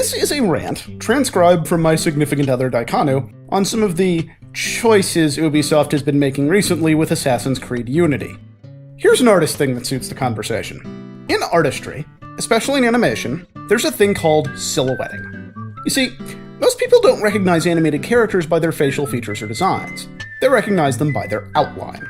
This is a rant, transcribed from my significant other Daikanu, on some of the choices Ubisoft has been making recently with Assassin's Creed Unity. Here's an artist thing that suits the conversation. In artistry, especially in animation, there's a thing called silhouetting. You see, most people don't recognize animated characters by their facial features or designs. They recognize them by their outline.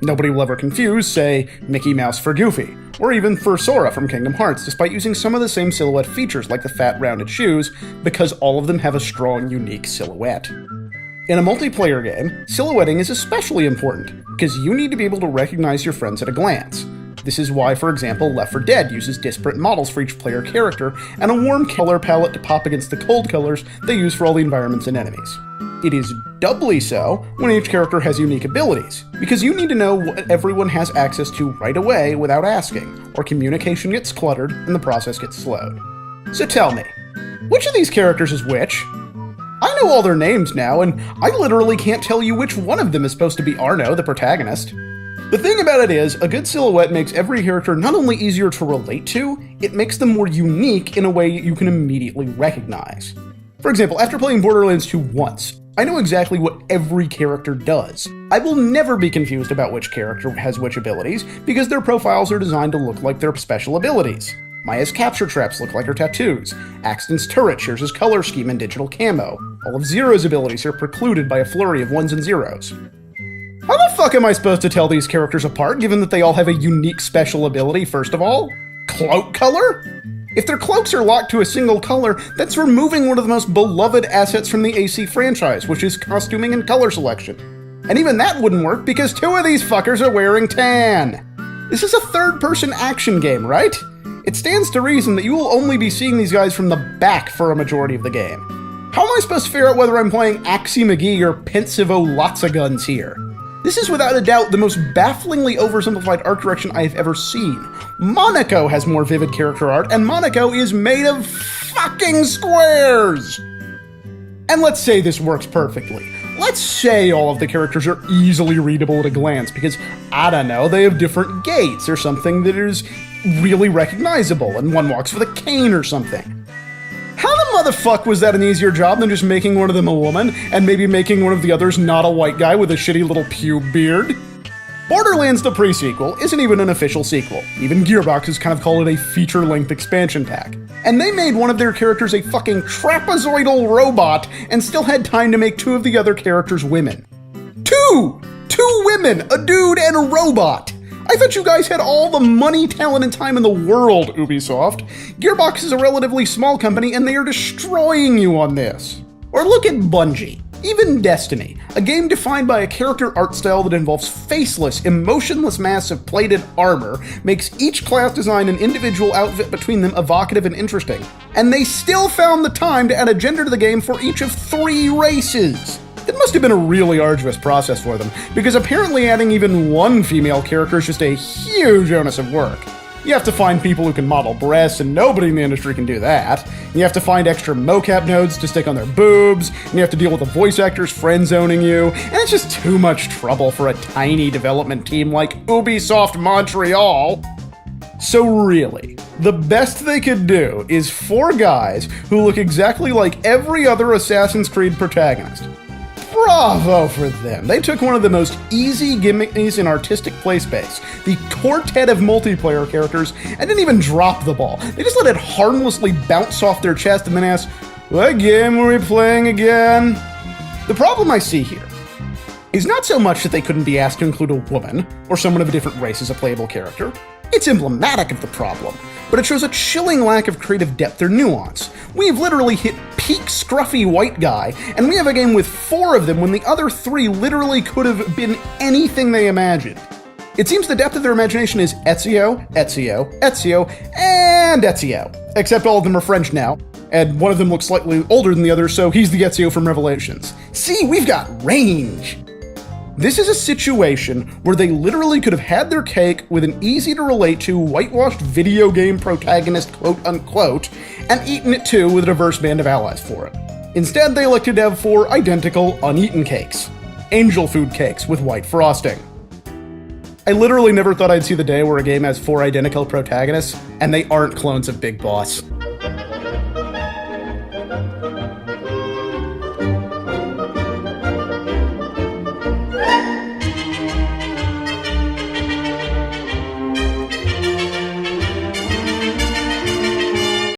Nobody will ever confuse, say, Mickey Mouse for Goofy, or even for Sora from Kingdom Hearts, despite using some of the same silhouette features like the fat, rounded shoes, because all of them have a strong, unique silhouette. In a multiplayer game, silhouetting is especially important, because you need to be able to recognize your friends at a glance. This is why, for example, Left 4 Dead uses disparate models for each player character, and a warm color palette to pop against the cold colors they use for all the environments and enemies. It is doubly so when each character has unique abilities, because you need to know what everyone has access to right away without asking, or communication gets cluttered and the process gets slowed. So tell me, which of these characters is which? I know all their names now, and I literally can't tell you which one of them is supposed to be Arno, the protagonist. The thing about it is, a good silhouette makes every character not only easier to relate to, it makes them more unique in a way you can immediately recognize. For example, after playing Borderlands 2 once, I know exactly what every character does. I will never be confused about which character has which abilities, because their profiles are designed to look like their special abilities. Maya's capture traps look like her tattoos. Axton's turret shares his color scheme and digital camo. All of Zero's abilities are precluded by a flurry of ones and zeros. How the fuck am I supposed to tell these characters apart, given that they all have a unique special ability, first of all? Cloak color? If their cloaks are locked to a single color, that's removing one of the most beloved assets from the AC franchise, which is costuming and color selection. And even that wouldn't work because two of these fuckers are wearing tan. This is a third-person action game, right? It stands to reason that you will only be seeing these guys from the back for a majority of the game. How am I supposed to figure out whether I'm playing Axie McGee or Pensivo Lotsa-Guns here? This is without a doubt the most bafflingly oversimplified art direction I have ever seen. Monaco has more vivid character art, and Monaco is made of fucking squares! And let's say this works perfectly. Let's say all of the characters are easily readable at a glance, because, I don't know, they have different gaits or something that is really recognizable, and one walks with a cane or something. How the motherfuck was that an easier job than just making one of them a woman, and maybe making one of the others not a white guy with a shitty little pube beard? Borderlands The Pre Sequel isn't even an official sequel. Even Gearbox has kind of called it a feature-length expansion pack. And they made one of their characters a fucking trapezoidal robot, and still had time to make two of the other characters women. Two women! A dude and a robot! I thought you guys had all the money, talent, and time in the world, Ubisoft. Gearbox is a relatively small company, and they are destroying you on this. Or look at Bungie. Even Destiny, a game defined by a character art style that involves faceless, emotionless mass of plated armor, makes each class design and individual outfit between them evocative and interesting. And they still found the time to add a gender to the game for each of 3 races. It must have been a really arduous process for them, because apparently adding even one female character is just a huge onus of work. You have to find people who can model breasts, and nobody in the industry can do that. And you have to find extra mocap nodes to stick on their boobs, and you have to deal with the voice actors friend-zoning you, and it's just too much trouble for a tiny development team like Ubisoft Montreal. So really, the best they could do is 4 guys who look exactly like every other Assassin's Creed protagonist. Bravo for them. They took one of the most easy gimmicks in artistic play space, the quartet of multiplayer characters, and didn't even drop the ball. They just let it harmlessly bounce off their chest and then ask, "What game are we playing again?" The problem I see here is not so much that they couldn't be asked to include a woman or someone of a different race as a playable character. It's emblematic of the problem, but it shows a chilling lack of creative depth or nuance. We've literally hit peak scruffy white guy, and we have a game with 4 of them when the other 3 literally could have been anything they imagined. It seems the depth of their imagination is Ezio, Ezio, Ezio, and Ezio. Except all of them are French now, and one of them looks slightly older than the other, so he's the Ezio from Revelations. See, we've got range! This is a situation where they literally could have had their cake with an easy-to-relate-to, whitewashed video game protagonist, quote-unquote, and eaten it too with a diverse band of allies for it. Instead, they elected to have 4 identical, uneaten cakes. Angel food cakes with white frosting. I literally never thought I'd see the day where a game has 4 identical protagonists, and they aren't clones of Big Boss.